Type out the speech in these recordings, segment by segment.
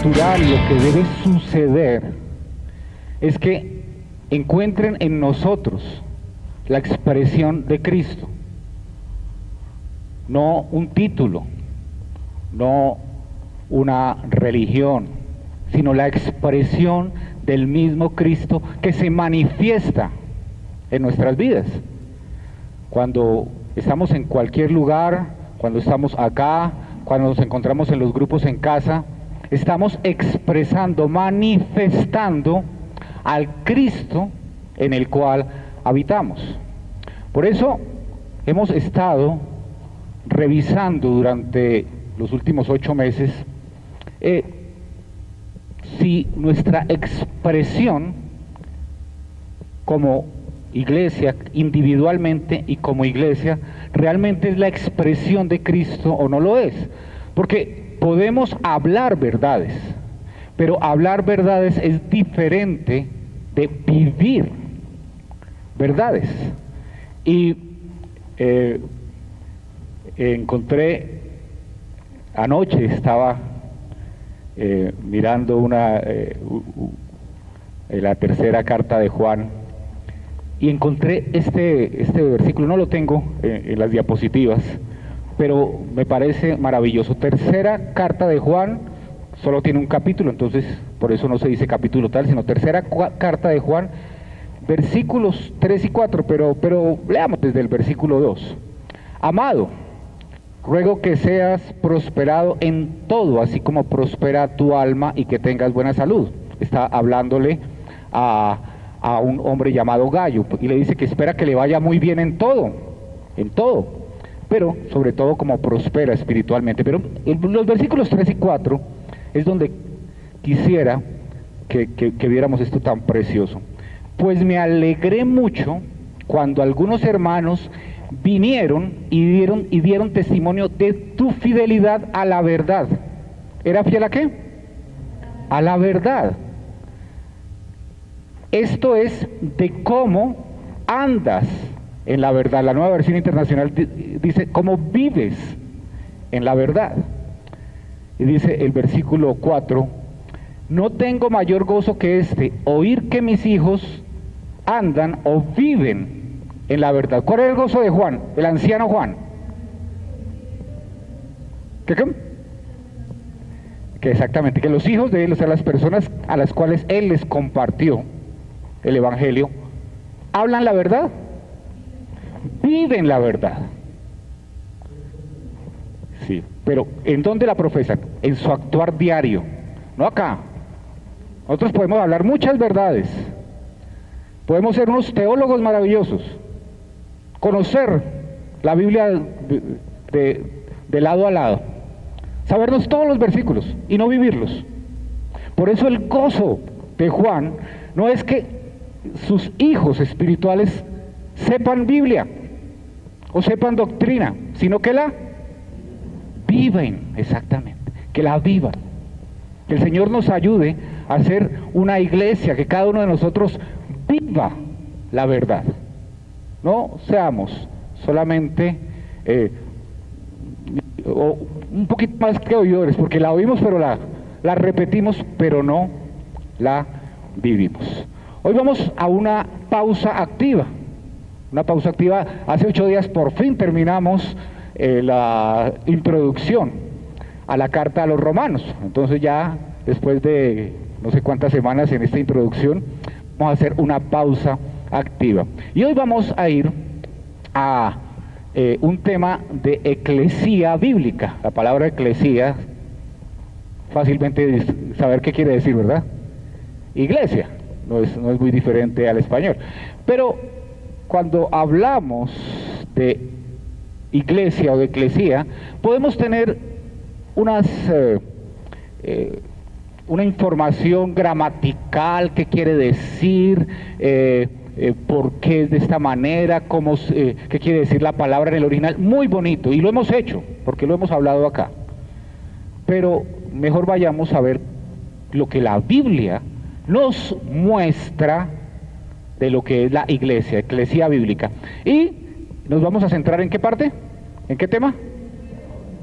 natural y lo que debe suceder es que encuentren en nosotros la expresión de Cristo, no un título, no una religión, sino la expresión del mismo Cristo que se manifiesta en nuestras vidas. Cuando estamos en cualquier lugar, cuando estamos acá, cuando nos encontramos en los grupos en casa, estamos expresando, manifestando al Cristo en el cual habitamos. Por eso hemos estado revisando durante los últimos 8 meses si nuestra expresión como iglesia, individualmente y como iglesia, realmente es la expresión de Cristo o no lo es. Porque podemos hablar verdades, pero hablar verdades es diferente de vivir verdades. Y encontré, anoche estaba mirando la tercera carta de Juan, y encontré este versículo, no lo tengo en las diapositivas, pero me parece maravilloso. Tercera carta de Juan, solo tiene un capítulo, entonces por eso no se dice capítulo tal, sino tercera carta de Juan, versículos 3 y 4, pero leamos desde el versículo 2. Amado, ruego que seas prosperado en todo, así como prospera tu alma, y que tengas buena salud. Está hablándole a un hombre llamado Gallo, y le dice que espera que le vaya muy bien en todo, pero sobre todo como prospera espiritualmente. Pero en los versículos 3 y 4 es donde quisiera que viéramos esto tan precioso. Pues me alegré mucho cuando algunos hermanos vinieron y dieron testimonio de tu fidelidad a la verdad. ¿Era fiel a qué? A la verdad. Esto es de cómo andas en la verdad. La Nueva Versión Internacional dice cómo vives en la verdad. Y dice el versículo 4, no tengo mayor gozo que este, oír que mis hijos andan o viven en la verdad. ¿Cuál es el gozo de Juan, el anciano Juan? ¿Qué? Que exactamente, que los hijos de él, o sea, las personas a las cuales él les compartió el evangelio, hablan la verdad, viven la verdad. Sí, pero ¿en dónde la profesan? En su actuar diario, no acá. Nosotros podemos hablar muchas verdades, podemos ser unos teólogos maravillosos, conocer la Biblia de lado a lado, sabernos todos los versículos y no vivirlos. Por eso el gozo de Juan no es que sus hijos espirituales sepan Biblia o sepan doctrina, sino que la viven, exactamente, que la vivan. Que el Señor nos ayude a ser una iglesia, que cada uno de nosotros viva la verdad. No seamos solamente un poquito más que oidores, porque la oímos pero la repetimos, pero no la vivimos. Hoy vamos a una pausa activa. Hace 8 días por fin terminamos la introducción a la carta a los romanos. Entonces ya después de no sé cuántas semanas en esta introducción, vamos a hacer una pausa activa. Y hoy vamos a ir a un tema de eclesía bíblica. La palabra eclesía, fácilmente saber qué quiere decir, ¿verdad? Iglesia, no es muy diferente al español. Pero cuando hablamos de iglesia o de eclesía, podemos tener una información gramatical, qué quiere decir, por qué es de esta manera, qué quiere decir la palabra en el original, muy bonito, y lo hemos hecho, porque lo hemos hablado acá. Pero mejor vayamos a ver lo que la Biblia nos muestra de lo que es la iglesia, eclesía bíblica. Y nos vamos a centrar ¿en qué parte? ¿En qué tema?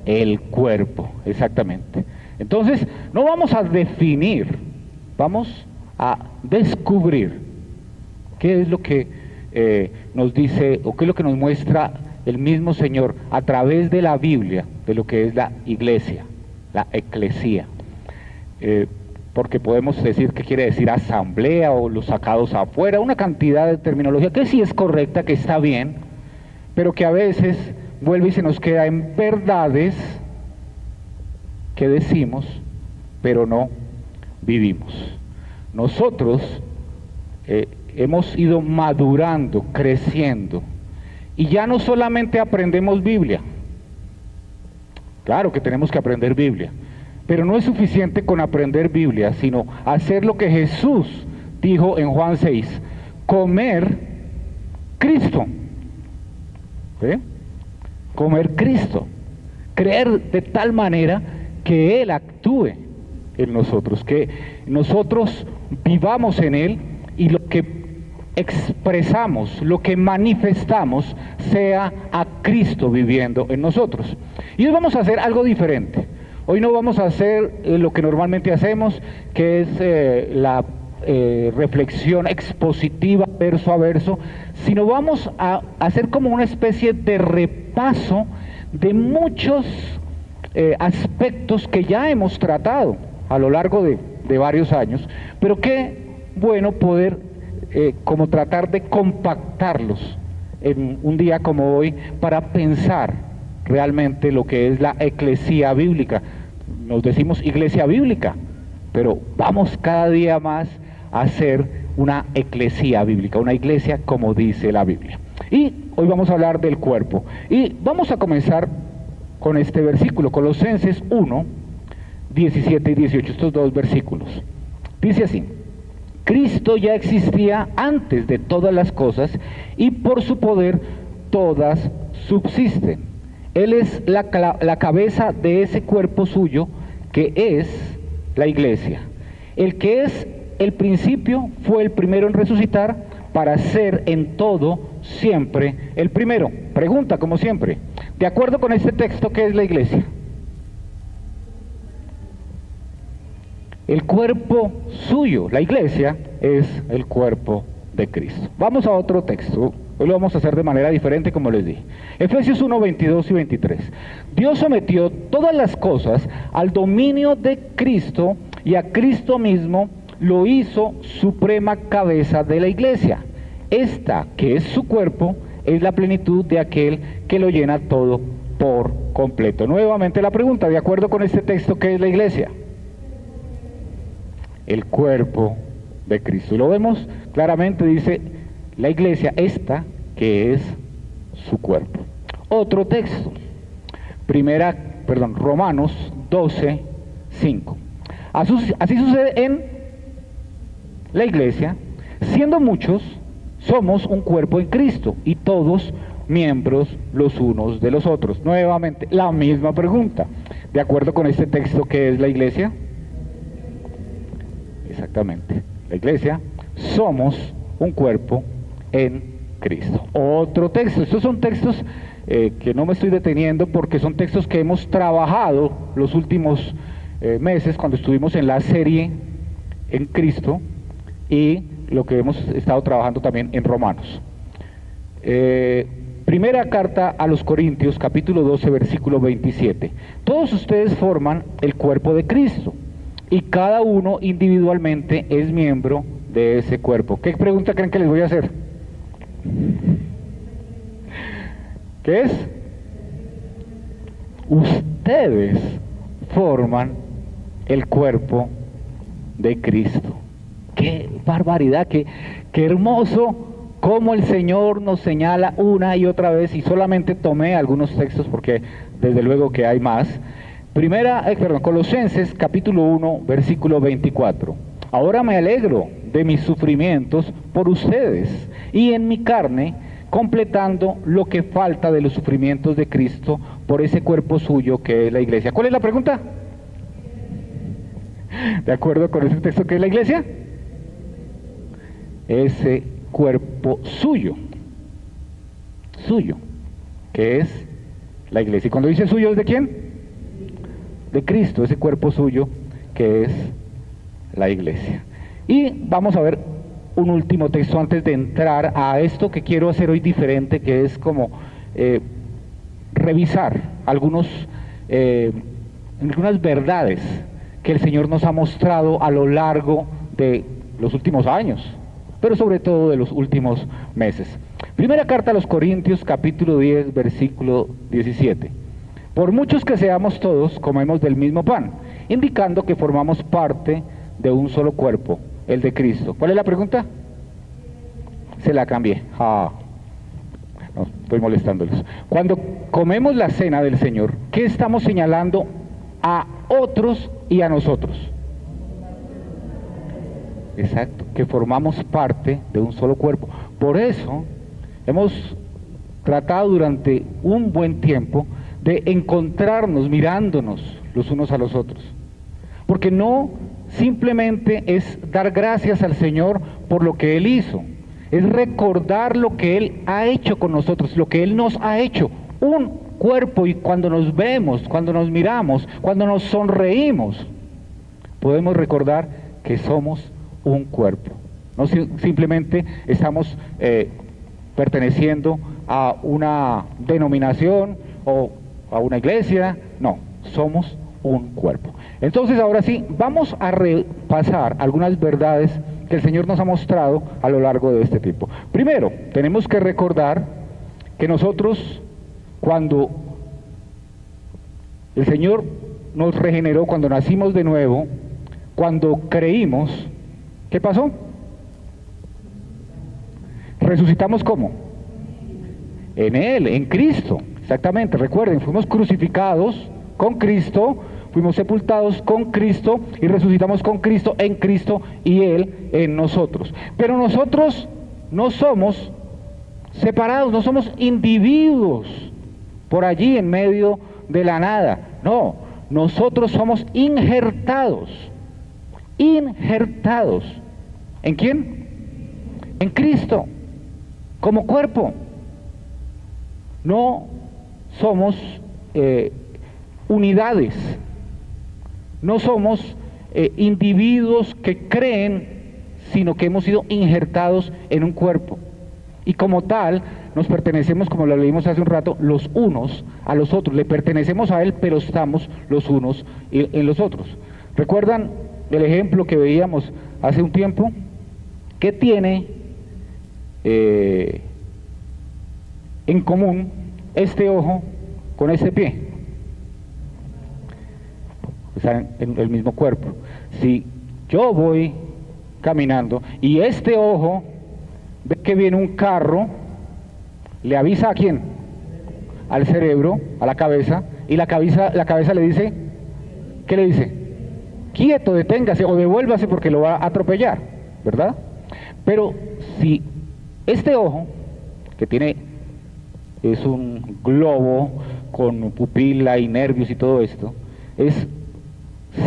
El cuerpo, exactamente. Entonces, no vamos a definir, vamos a descubrir qué es lo que nos dice o qué es lo que nos muestra el mismo Señor a través de la Biblia, de lo que es la iglesia, la eclesía. Porque podemos decir que quiere decir asamblea o los sacados afuera, una cantidad de terminología que sí es correcta, que está bien, pero que a veces vuelve y se nos queda en verdades que decimos, pero no vivimos. Nosotros hemos ido madurando, creciendo, y ya no solamente aprendemos Biblia, claro que tenemos que aprender Biblia, pero no es suficiente con aprender Biblia, sino hacer lo que Jesús dijo en Juan 6, comer Cristo. ¿Sí? Comer Cristo, creer de tal manera que Él actúe en nosotros, que nosotros vivamos en Él y lo que expresamos, lo que manifestamos sea a Cristo viviendo en nosotros. Y hoy vamos a hacer algo diferente. Hoy no vamos a hacer lo que normalmente hacemos, que es la reflexión expositiva verso a verso, sino vamos a hacer como una especie de repaso de muchos aspectos que ya hemos tratado a lo largo de varios años, pero qué bueno poder como tratar de compactarlos en un día como hoy para pensar realmente lo que es la eclesía bíblica. Nos decimos iglesia bíblica, pero vamos cada día más a ser una eclesía bíblica, una iglesia como dice la Biblia. Y hoy vamos a hablar del cuerpo. Y vamos a comenzar con este versículo, Colosenses 1, 17 y 18, estos dos versículos. Dice así: Cristo ya existía antes de todas las cosas y por su poder todas subsisten. Él es la cabeza de ese cuerpo suyo que es la iglesia. El que es el principio fue el primero en resucitar para ser en todo siempre el primero. Pregunta, como siempre, de acuerdo con este texto, ¿qué es la iglesia? El cuerpo suyo. La iglesia es el cuerpo de Cristo. Vamos a otro texto. Hoy lo vamos a hacer de manera diferente, como les dije. Efesios 1, 22 y 23. Dios sometió todas las cosas al dominio de Cristo y a Cristo mismo lo hizo suprema cabeza de la iglesia. Esta, que es su cuerpo, es la plenitud de aquel que lo llena todo por completo. Nuevamente la pregunta, de acuerdo con este texto, ¿qué es la iglesia? El cuerpo de Cristo. Y lo vemos claramente, dice la iglesia, esta que es su cuerpo. Otro texto, Romanos 12, 5. Así sucede en la iglesia, siendo muchos, somos un cuerpo en Cristo y todos miembros los unos de los otros. Nuevamente, la misma pregunta. ¿De acuerdo con este texto, qué es la iglesia? Exactamente. La iglesia, somos un cuerpo en Cristo. Otro texto. Estos son textos que no me estoy deteniendo porque son textos que hemos trabajado los últimos meses cuando estuvimos en la serie en Cristo y lo que hemos estado trabajando también en Romanos. Primera carta a los Corintios, capítulo 12, versículo 27. Todos ustedes forman el cuerpo de Cristo y cada uno individualmente es miembro de ese cuerpo. ¿Qué pregunta creen que les voy a hacer? ¿Qué es? Ustedes forman el cuerpo de Cristo. ¡Qué barbaridad! ¡Qué hermoso! Cómo el Señor nos señala una y otra vez, y solamente tomé algunos textos porque desde luego que hay más. Colosenses capítulo 1, versículo 24. Ahora me alegro de mis sufrimientos por ustedes y en mi carne, completando lo que falta de los sufrimientos de Cristo por ese cuerpo suyo que es la iglesia. ¿Cuál es la pregunta? ¿De acuerdo con ese texto que es la iglesia? Ese cuerpo suyo, que es la iglesia. Y cuando dice suyo, ¿es de quién? de Cristo, ese cuerpo suyo que es la iglesia. Y vamos a ver un último texto antes de entrar a esto que quiero hacer hoy diferente, que es como revisar algunas verdades que el Señor nos ha mostrado a lo largo de los últimos años, pero sobre todo de los últimos meses. Primera carta a los Corintios, capítulo 10, versículo 17. Por muchos que seamos todos, comemos del mismo pan, indicando que formamos parte de un solo cuerpo, el de Cristo. ¿Cuál es la pregunta? Se la cambié. No, estoy molestándolos. Cuando comemos la cena del Señor, ¿qué estamos señalando a otros y a nosotros? Exacto, que formamos parte de un solo cuerpo. Por eso hemos tratado durante un buen tiempo de encontrarnos mirándonos los unos a los otros, porque no simplemente es dar gracias al Señor por lo que Él hizo, es recordar lo que Él ha hecho con nosotros, lo que Él nos ha hecho, un cuerpo. Y cuando nos vemos, cuando nos miramos, cuando nos sonreímos, podemos recordar que somos un cuerpo. No simplemente estamos perteneciendo a una denominación o a una iglesia, no, somos un cuerpo. Entonces ahora sí, vamos a repasar algunas verdades que el Señor nos ha mostrado a lo largo de este tiempo. Primero, tenemos que recordar que nosotros, cuando el Señor nos regeneró, cuando nacimos de nuevo, cuando creímos, ¿qué pasó? Resucitamos ¿cómo? En Él, en Cristo, exactamente. Recuerden, fuimos crucificados con Cristo, fuimos sepultados con Cristo y resucitamos con Cristo, en Cristo y Él en nosotros. Pero nosotros no somos separados, no somos individuos por allí en medio de la nada. No, nosotros somos injertados. Injertados. ¿En quién? En Cristo, como cuerpo. No somos unidades, no somos individuos que creen, sino que hemos sido injertados en un cuerpo. Y como tal, nos pertenecemos, como lo leímos hace un rato, los unos a los otros. Le pertenecemos a Él, pero estamos los unos en los otros. ¿Recuerdan el ejemplo que veíamos hace un tiempo? ¿Qué tiene en común este ojo con este pie? Están en el mismo cuerpo. Si yo voy caminando y este ojo ve que viene un carro, le avisa ¿a quién? Al cerebro, a la cabeza, y la cabeza le dice, ¿qué le dice? Quieto, deténgase o devuélvase porque lo va a atropellar, ¿verdad? Pero si este ojo, que es un globo con pupila y nervios y todo esto, es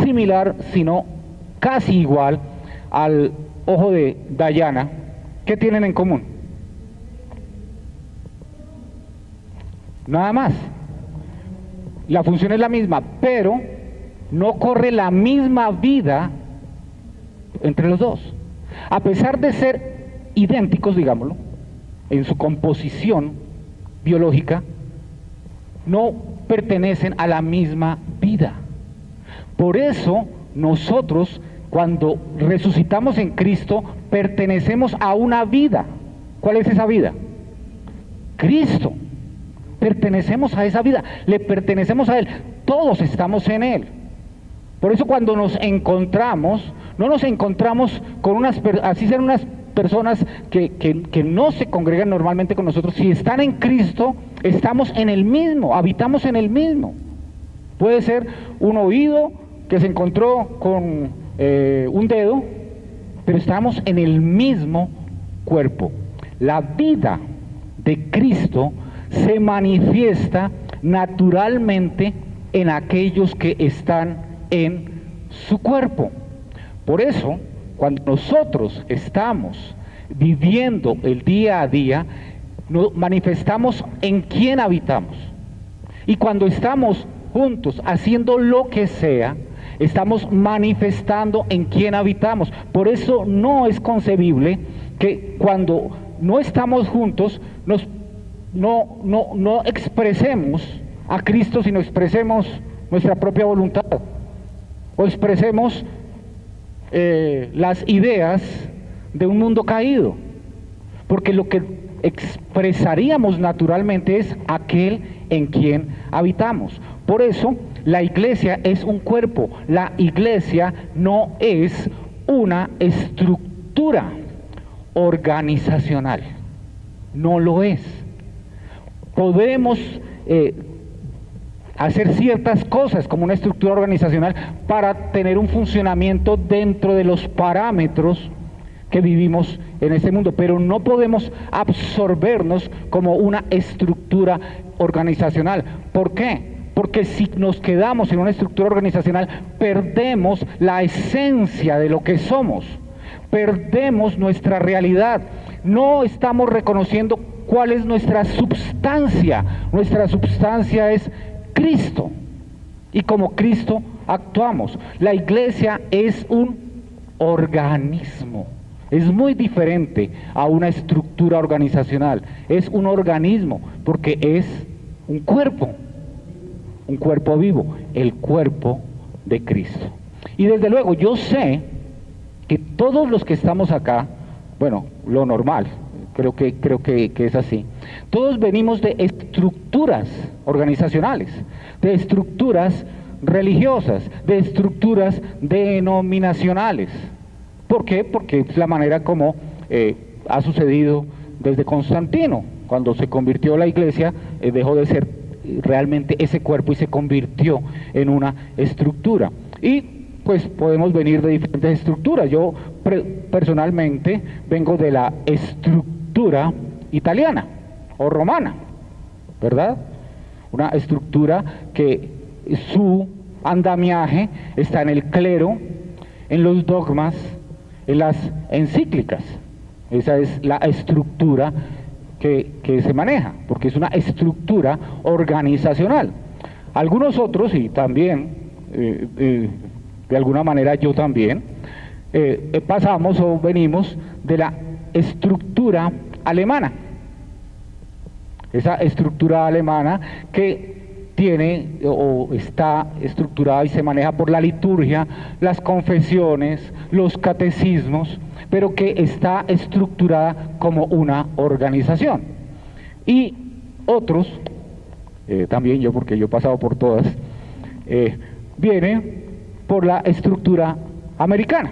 similar, sino casi igual al ojo de Dayana, ¿qué tienen en común? Nada más. La función es la misma, pero no corre la misma vida entre los dos. A pesar de ser idénticos, digámoslo, en su composición biológica, no pertenecen a la misma vida. Por eso nosotros, cuando resucitamos en Cristo, pertenecemos a una vida. ¿Cuál es esa vida? Cristo. Pertenecemos a esa vida, le pertenecemos a Él, todos estamos en Él. Por eso cuando nos encontramos, no nos encontramos con así sean unas personas que no se congregan normalmente con nosotros. Si están en Cristo, estamos en el mismo, habitamos en el mismo. Puede ser un oído que se encontró con un dedo, pero estamos en el mismo cuerpo. La vida de Cristo se manifiesta naturalmente en aquellos que están en su cuerpo. Por eso, cuando nosotros estamos viviendo el día a día, nos manifestamos en quién habitamos. Y cuando estamos juntos, haciendo lo que sea, estamos manifestando en quién habitamos. Por eso no es concebible que cuando no estamos juntos no expresemos a Cristo, sino expresemos nuestra propia voluntad o expresemos las ideas de un mundo caído, porque lo que expresaríamos naturalmente es aquel en quien habitamos. Por eso la iglesia es un cuerpo, la iglesia no es una estructura organizacional, no lo es. Podemos hacer ciertas cosas como una estructura organizacional para tener un funcionamiento dentro de los parámetros que vivimos en este mundo, pero no podemos absorbernos como una estructura organizacional. ¿Por qué? Porque si nos quedamos en una estructura organizacional, perdemos la esencia de lo que somos, perdemos nuestra realidad, no estamos reconociendo cuál es nuestra substancia. Nuestra substancia es Cristo, y como Cristo actuamos. La iglesia es un organismo, es muy diferente a una estructura organizacional, es un organismo porque es un cuerpo vivo, el cuerpo de Cristo. Y desde luego yo sé que todos los que estamos acá, bueno, lo normal, creo que es así, todos venimos de estructuras organizacionales, de estructuras religiosas, de estructuras denominacionales. ¿Por qué? Porque es la manera como ha sucedido desde Constantino. Cuando se convirtió la iglesia, dejó de ser realmente ese cuerpo y se convirtió en una estructura. Y pues podemos venir de diferentes estructuras. Yo personalmente vengo de la estructura italiana o romana, ¿verdad? Una estructura que su andamiaje está en el clero, en los dogmas, en las encíclicas. Esa es la estructura que se maneja, porque es una estructura organizacional. Algunos otros, y también de alguna manera yo también, pasamos o venimos de la estructura alemana. Esa estructura alemana que tiene o está estructurada y se maneja por la liturgia, las confesiones, los catecismos, pero que está estructurada como una organización. Y otros, también yo, porque yo he pasado por todas, vienen por la estructura americana,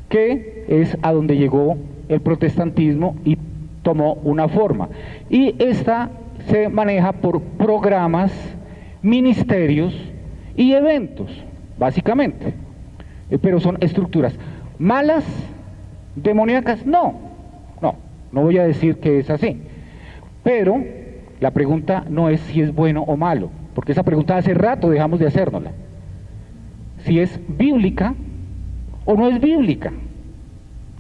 que es a donde llegó el protestantismo y tomó una forma. Y esta se maneja por programas, ministerios y eventos, básicamente. Pero son estructuras malas, demoníacas, no voy a decir que es así. Pero la pregunta no es si es bueno o malo, porque esa pregunta hace rato dejamos de hacérnosla. Si es bíblica o no es bíblica.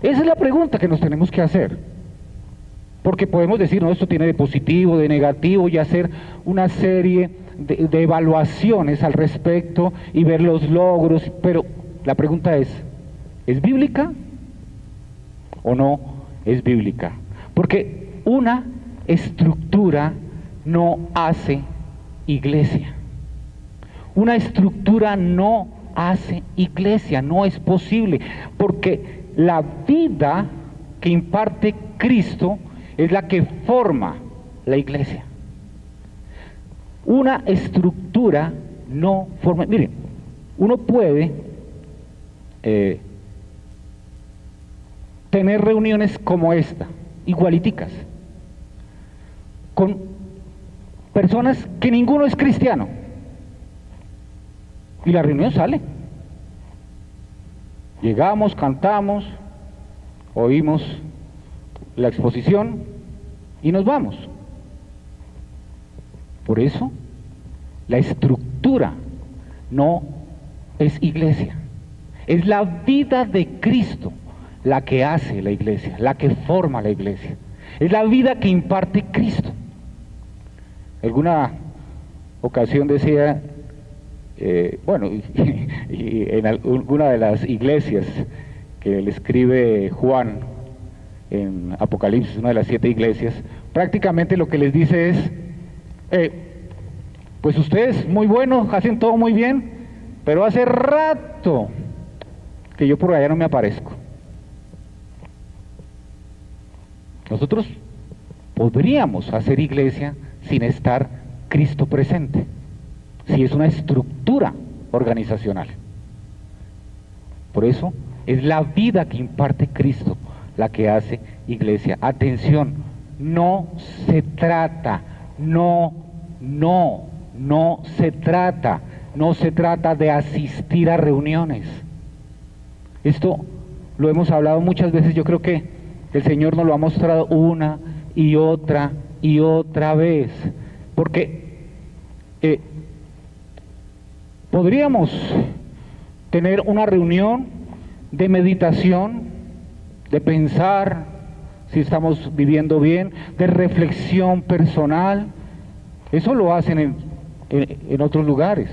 Esa es la pregunta que nos tenemos que hacer. Porque podemos decir, no, esto tiene de positivo, de negativo, y hacer una serie de evaluaciones al respecto y ver los logros, pero la pregunta es bíblica o no es bíblica? Porque una estructura no hace iglesia. Una estructura no hace iglesia, no es posible, porque la vida que imparte Cristo es la que forma la iglesia. Una estructura no forma. Miren, uno puede tener reuniones como esta, igualiticas, con personas que ninguno es cristiano, y la reunión sale. Llegamos, cantamos, oímos la exposición y nos vamos. Por eso la estructura no es iglesia, es la vida de Cristo la que hace la iglesia, la que forma la iglesia, es la vida que imparte Cristo. Alguna ocasión decía, bueno, y en alguna de las iglesias que le escribe Juan en Apocalipsis, una de las 7 iglesias, prácticamente lo que les dice es, pues ustedes muy buenos, hacen todo muy bien, pero hace rato que yo por allá no me aparezco. Nosotros podríamos hacer iglesia sin estar Cristo presente, si es una estructura organizacional. Por eso es la vida que imparte Cristo la que hace iglesia. Atención, no se trata de asistir a reuniones. Esto lo hemos hablado muchas veces, yo creo que el Señor nos lo ha mostrado una y otra vez, porque podríamos tener una reunión de meditación, de pensar si estamos viviendo bien, de reflexión personal. Eso lo hacen en otros lugares.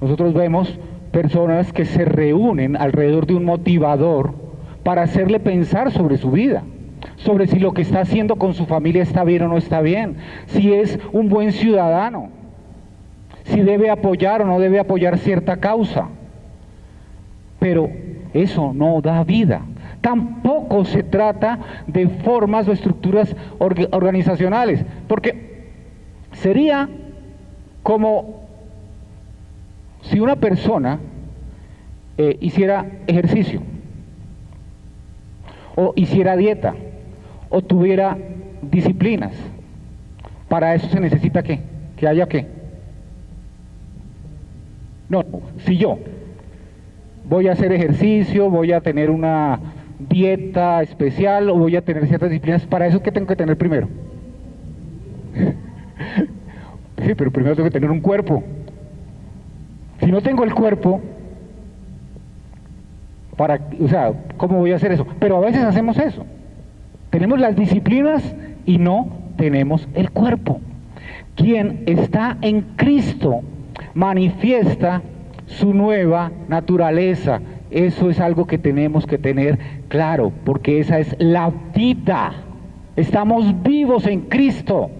Nosotros vemos personas que se reúnen alrededor de un motivador para hacerle pensar sobre su vida, sobre si lo que está haciendo con su familia está bien o no está bien, si es un buen ciudadano, si debe apoyar o no debe apoyar cierta causa. Pero eso no da vida. Tampoco se trata de formas o estructuras organizacionales, porque sería como si una persona hiciera ejercicio, o hiciera dieta, o tuviera disciplinas. Para eso se necesita ¿qué? Que haya ¿qué? No, si yo voy a hacer ejercicio, voy a tener una dieta especial o voy a tener ciertas disciplinas, para eso ¿qué tengo que tener primero? Sí, pero primero tengo que tener un cuerpo. Si no tengo el cuerpo, ¿cómo voy a hacer eso? Pero a veces hacemos eso. Tenemos las disciplinas y no tenemos el cuerpo. Quien está en Cristo manifiesta su nueva naturaleza. Eso es algo que tenemos que tener claro, porque esa es la vida. Estamos vivos en Cristo.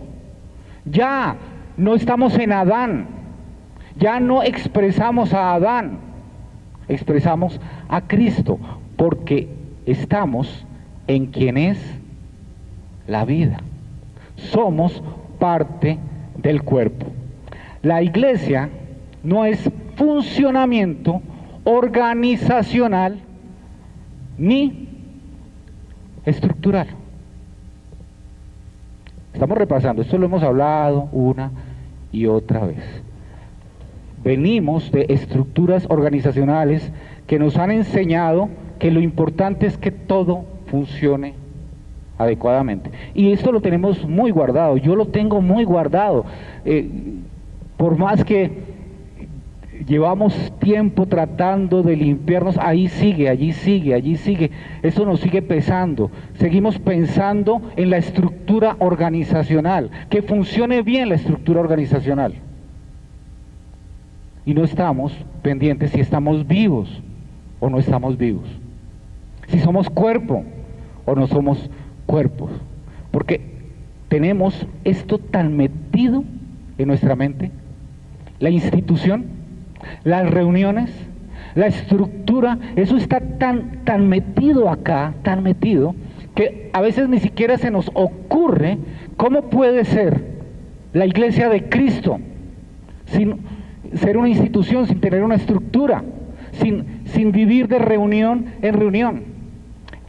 Ya no estamos en Adán. Ya no expresamos a Adán. Expresamos a Cristo, porque estamos en quien es la vida. Somos parte del cuerpo. La iglesia no es funcionamiento organizacional ni estructural. Estamos repasando, esto lo hemos hablado una y otra vez. Venimos de estructuras organizacionales que nos han enseñado que lo importante es que todo funcione adecuadamente. Y esto lo tenemos muy guardado, yo lo tengo muy guardado. Por más que llevamos tiempo tratando de limpiarnos, allí sigue. Esto nos sigue pesando. Seguimos pensando en la estructura organizacional, que funcione bien la estructura organizacional. Y no estamos pendientes si estamos vivos o no estamos vivos, si somos cuerpo o no somos cuerpos, porque tenemos esto tan metido en nuestra mente, la institución, las reuniones, la estructura, eso está tan metido acá, tan metido, que a veces ni siquiera se nos ocurre cómo puede ser la iglesia de Cristo sin ser una institución, sin tener una estructura, sin vivir de reunión en reunión.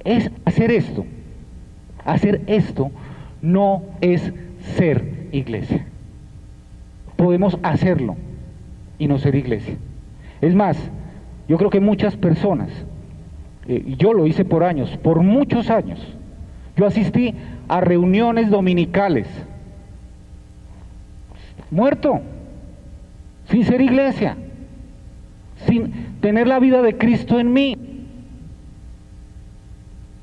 Es hacer esto no es ser iglesia. Podemos hacerlo y no ser iglesia. Es más, yo creo que muchas personas, yo lo hice por años, por muchos años, yo asistí a reuniones dominicales, muerto, sin ser iglesia, sin tener la vida de Cristo en mí.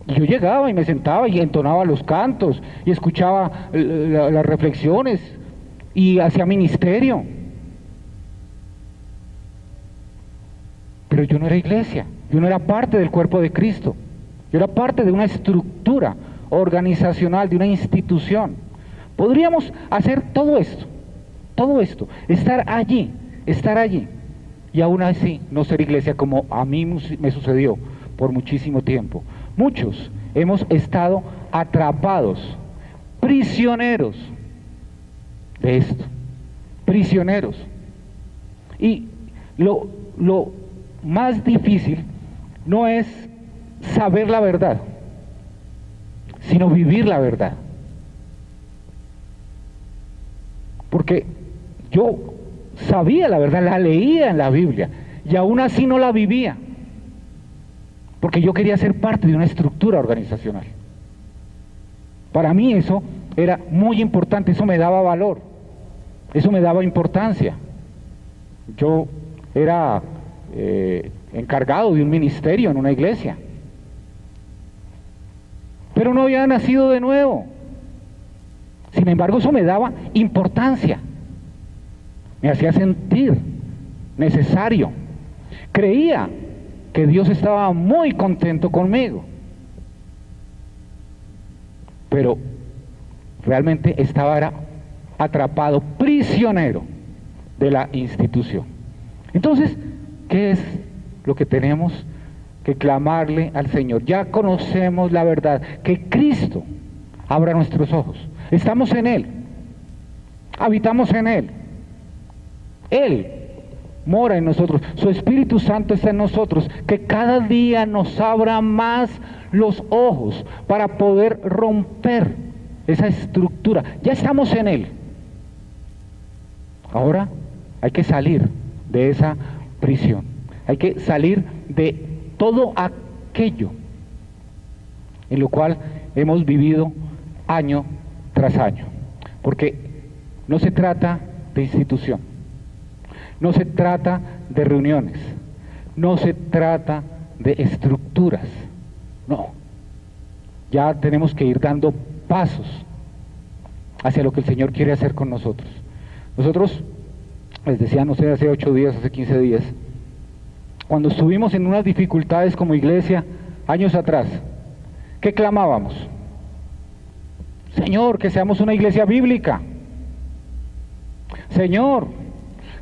Y yo llegaba y me sentaba y entonaba los cantos y escuchaba las reflexiones y hacía ministerio. Pero yo no era iglesia, yo no era parte del cuerpo de Cristo, yo era parte de una estructura organizacional, de una institución. Podríamos hacer todo esto, estar allí, y aún así no ser iglesia, como a mí me sucedió por muchísimo tiempo. Muchos hemos estado atrapados, prisioneros de esto, prisioneros. Y lo más difícil no es saber la verdad, sino vivir la verdad. Porque yo sabía la verdad, la leía en la Biblia, y aún así no la vivía, porque yo quería ser parte de una estructura organizacional. Para mí eso era muy importante, eso me daba valor, eso me daba importancia. Yo era encargado de un ministerio en una iglesia, pero no había nacido de nuevo. Sin embargo, eso me daba importancia, me hacía sentir necesario. Creía que Dios estaba muy contento conmigo, pero realmente era atrapado, prisionero de la institución. Entonces, ¿qué es lo que tenemos que clamarle al Señor? Ya conocemos la verdad, que Cristo abra nuestros ojos. Estamos en Él, habitamos en Él, Él mora en nosotros, su Espíritu Santo está en nosotros, que cada día nos abra más los ojos para poder romper esa estructura. Ya estamos en Él. Ahora hay que salir de esa prisión, hay que salir de todo aquello en lo cual hemos vivido año tras año, porque no se trata de institución, no se trata de reuniones, no se trata de estructuras, no, ya tenemos que ir dando pasos hacia lo que el Señor quiere hacer con nosotros. Nosotros, les decía, no sé, hace 8 días, hace 15 días, cuando estuvimos en unas dificultades como iglesia, años atrás, ¿qué clamábamos? Señor, que seamos una iglesia bíblica. Señor,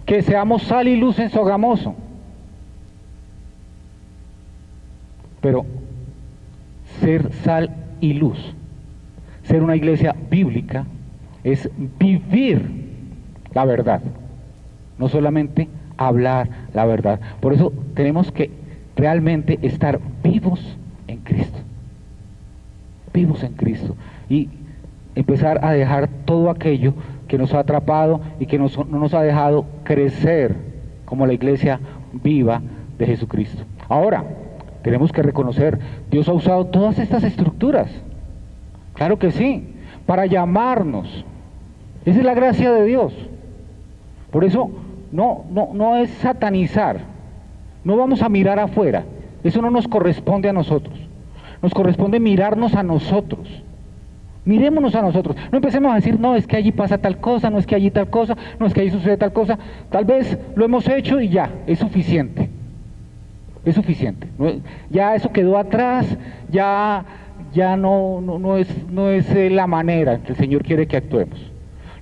que seamos sal y luz en Sogamoso. Pero ser sal y luz, ser una iglesia bíblica, es vivir la verdad, no solamente hablar la verdad. Por eso tenemos que realmente estar vivos en Cristo, vivos en Cristo, y empezar a dejar todo aquello que nos ha atrapado y que no nos ha dejado crecer como la iglesia viva de Jesucristo. Ahora, tenemos que reconocer, Dios ha usado todas estas estructuras, claro que sí, para llamarnos. Esa es la gracia de Dios. Por eso no es satanizar, no vamos a mirar afuera, eso no nos corresponde a nosotros, nos corresponde mirarnos a nosotros. Mirémonos a nosotros, no empecemos a decir, no, es que allí pasa tal cosa, no es que allí tal cosa, no es que allí sucede tal cosa. Tal vez lo hemos hecho y ya, es suficiente, ya eso quedó atrás, ya no es la manera que el Señor quiere que actuemos.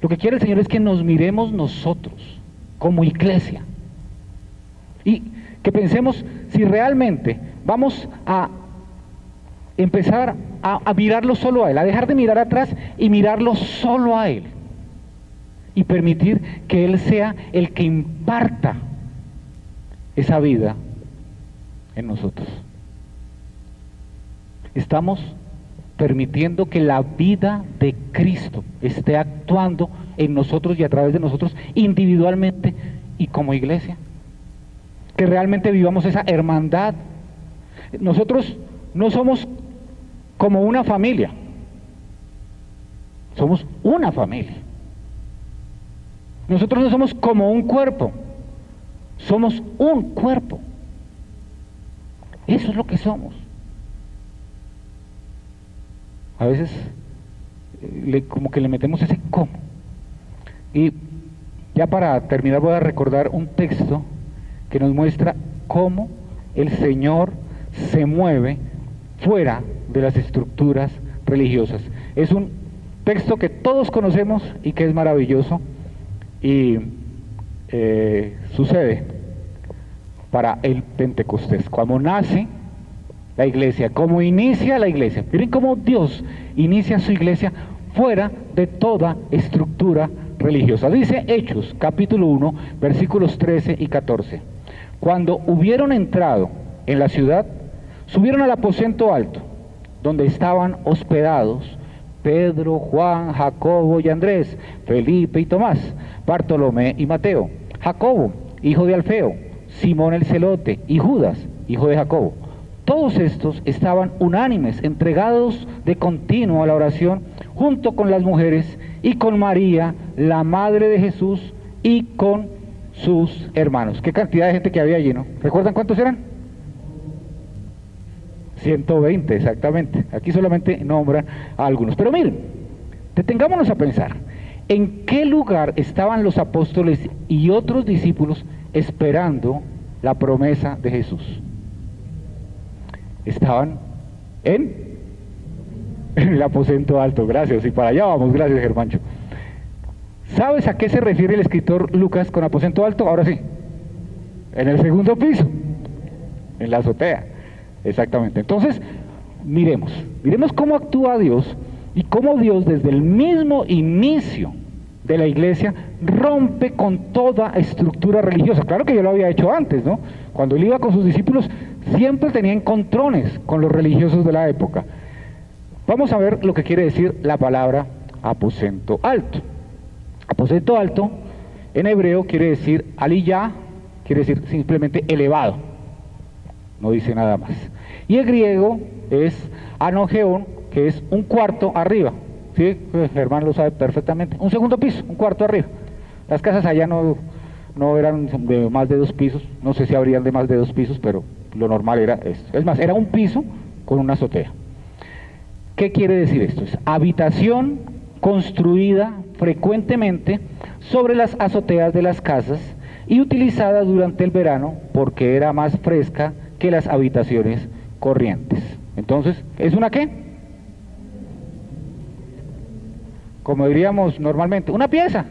Lo que quiere el Señor es que nos miremos nosotros como iglesia y que pensemos si realmente vamos a empezar a mirarlo solo a Él, a dejar de mirar atrás y mirarlo solo a Él, y permitir que Él sea el que imparta esa vida en nosotros. Estamos permitiendo que la vida de Cristo esté actuando en nosotros y a través de nosotros individualmente y como iglesia, que realmente vivamos esa hermandad. Nosotros no somos como una familia, somos una familia. Nosotros no somos como un cuerpo, somos un cuerpo. Eso es lo que somos. A veces como que le metemos ese cómo. Y ya para terminar voy a recordar un texto que nos muestra cómo el Señor se mueve fuera de las estructuras religiosas. Es un texto que todos conocemos y que es maravilloso, y sucede para el Pentecostés, como nace la iglesia, como inicia la iglesia. Miren cómo Dios inicia su iglesia fuera de toda estructura religiosa. Dice Hechos, capítulo 1, versículos 13 y 14. Cuando hubieron entrado en la ciudad, subieron al aposento alto, donde estaban hospedados Pedro, Juan, Jacobo y Andrés, Felipe y Tomás, Bartolomé y Mateo, Jacobo, hijo de Alfeo, Simón el celote y Judas, hijo de Jacobo. Todos estos estaban unánimes, entregados de continuo a la oración, junto con las mujeres y con María, la madre de Jesús, y con sus hermanos. ¿Qué cantidad de gente que había allí, no? ¿Recuerdan cuántos eran? 120, exactamente. Aquí solamente nombran a algunos. Pero miren, detengámonos a pensar, ¿en qué lugar estaban los apóstoles y otros discípulos esperando la promesa de Jesús? Estaban en el aposento alto. Gracias, y para allá vamos. Gracias, Germancho. ¿Sabes a qué se refiere el escritor Lucas con aposento alto? Ahora sí, en el segundo piso, en la azotea. Exactamente. Entonces, miremos cómo actúa Dios, y cómo Dios desde el mismo inicio de la iglesia rompe con toda estructura religiosa. Claro que yo lo había hecho antes, ¿no? Cuando él iba con sus discípulos, siempre tenía encontrones con los religiosos de la época. Vamos a ver lo que quiere decir la palabra aposento alto. Aposento alto en hebreo quiere decir aliyah, quiere decir simplemente elevado, no dice nada más. Y el griego es anogeón, que es un cuarto arriba. ¿Sí? Germán lo sabe perfectamente. Un segundo piso, un cuarto arriba. Las casas allá no eran de más de 2 pisos, no sé si habrían de más de 2 pisos, pero lo normal era esto. Es más, era un piso con una azotea. ¿Qué quiere decir esto? Es habitación construida frecuentemente sobre las azoteas de las casas y utilizada durante el verano porque era más fresca que las habitaciones corrientes. Entonces, ¿es una qué? Como diríamos normalmente, una pieza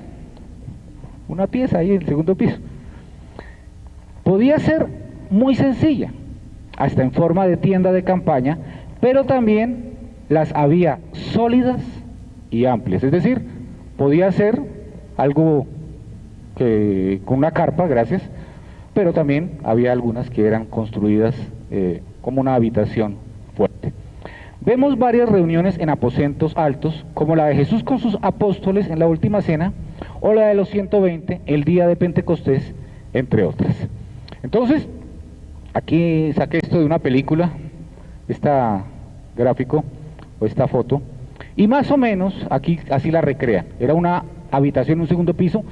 ahí en el segundo piso. Podía ser muy sencilla, hasta en forma de tienda de campaña, pero también las había sólidas y amplias, es decir, podía ser algo que con una carpa, gracias, pero también había algunas que eran construidas como una habitación fuerte. Vemos varias reuniones en aposentos altos, como la de Jesús con sus apóstoles en la última cena, o la de los 120 el día de Pentecostés, entre otras. Entonces, aquí saqué esto de una película, esta gráfico o esta foto, y más o menos aquí así la recrea. Era una habitación en un segundo piso,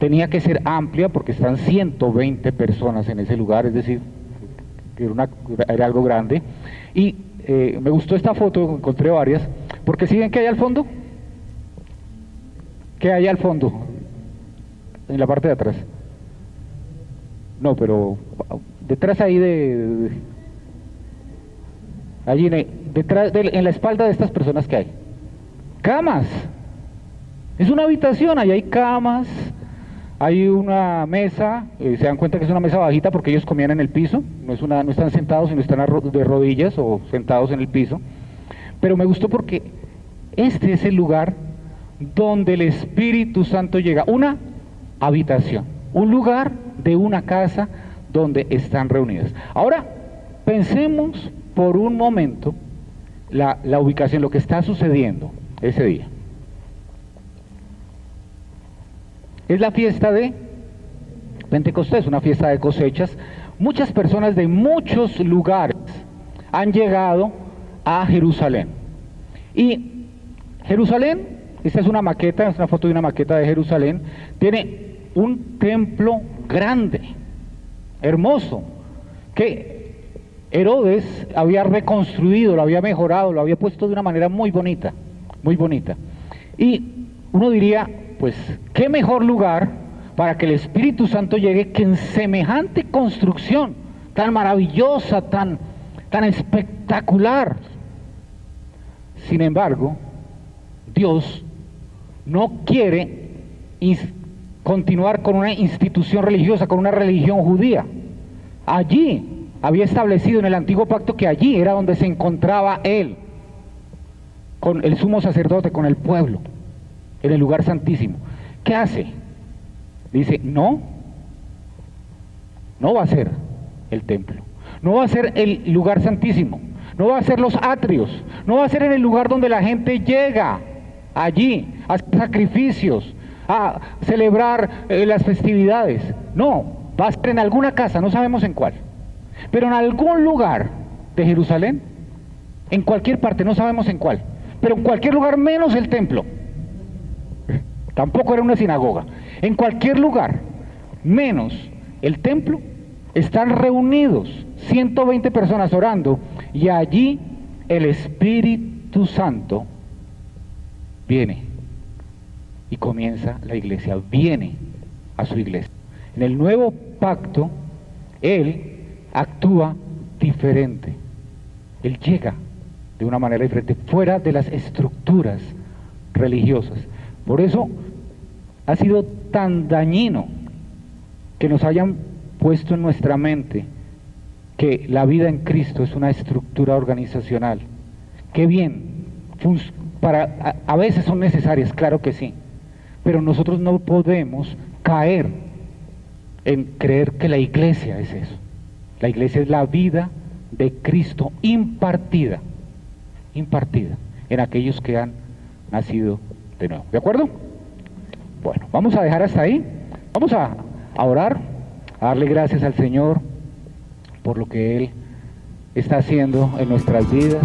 tenía que ser amplia porque están 120 personas en ese lugar, es decir, era algo grande. Y me gustó esta foto, encontré varias, porque ¿sí ven qué hay al fondo? ¿Qué hay al fondo? En la parte de atrás. No, pero detrás ahí allí en la espalda de estas personas que hay. Camas. Es una habitación, ahí hay camas, hay una mesa, se dan cuenta que es una mesa bajita porque ellos comían en el piso, no están sentados, sino están de rodillas o sentados en el piso. Pero me gustó porque este es el lugar donde el Espíritu Santo llega, una habitación, un lugar de una casa donde están reunidas. Ahora, pensemos por un momento la ubicación, lo que está sucediendo ese día. Es la fiesta de Pentecostés, una fiesta de cosechas. Muchas personas de muchos lugares han llegado a Jerusalén. Y Jerusalén, esta es una maqueta, es una foto de una maqueta de Jerusalén, tiene un templo grande, hermoso, que Herodes había reconstruido, lo había mejorado, lo había puesto de una manera muy bonita, muy bonita. Y uno diría, pues, ¿qué mejor lugar para que el Espíritu Santo llegue que en semejante construcción tan maravillosa, tan espectacular? Sin embargo, Dios no quiere continuar con una institución religiosa, con una religión judía. Allí había establecido en el antiguo pacto que allí era donde se encontraba Él, con el sumo sacerdote, con el pueblo, en el lugar santísimo. ¿Qué hace? Dice, no va a ser el templo, no va a ser el lugar santísimo, no va a ser los atrios, no va a ser en el lugar donde la gente llega allí a hacer sacrificios, a celebrar las festividades. No, va a ser en alguna casa, no sabemos en cuál, pero en algún lugar de Jerusalén, en cualquier parte, no sabemos en cuál, pero en cualquier lugar menos el templo. Tampoco era una sinagoga. En cualquier lugar menos el templo están reunidos 120 personas orando, y allí el Espíritu Santo viene y comienza la iglesia, viene a su iglesia. En el nuevo pacto Él actúa diferente, Él llega de una manera diferente, fuera de las estructuras religiosas. Por eso ha sido tan dañino que nos hayan puesto en nuestra mente que la vida en Cristo es una estructura organizacional. Qué bien, a veces son necesarias, claro que sí, pero nosotros no podemos caer en creer que la iglesia es eso. La iglesia es la vida de Cristo impartida en aquellos que han nacido de nuevo. ¿De acuerdo? Bueno, vamos a dejar hasta ahí. Vamos a orar, a darle gracias al Señor por lo que Él está haciendo en nuestras vidas.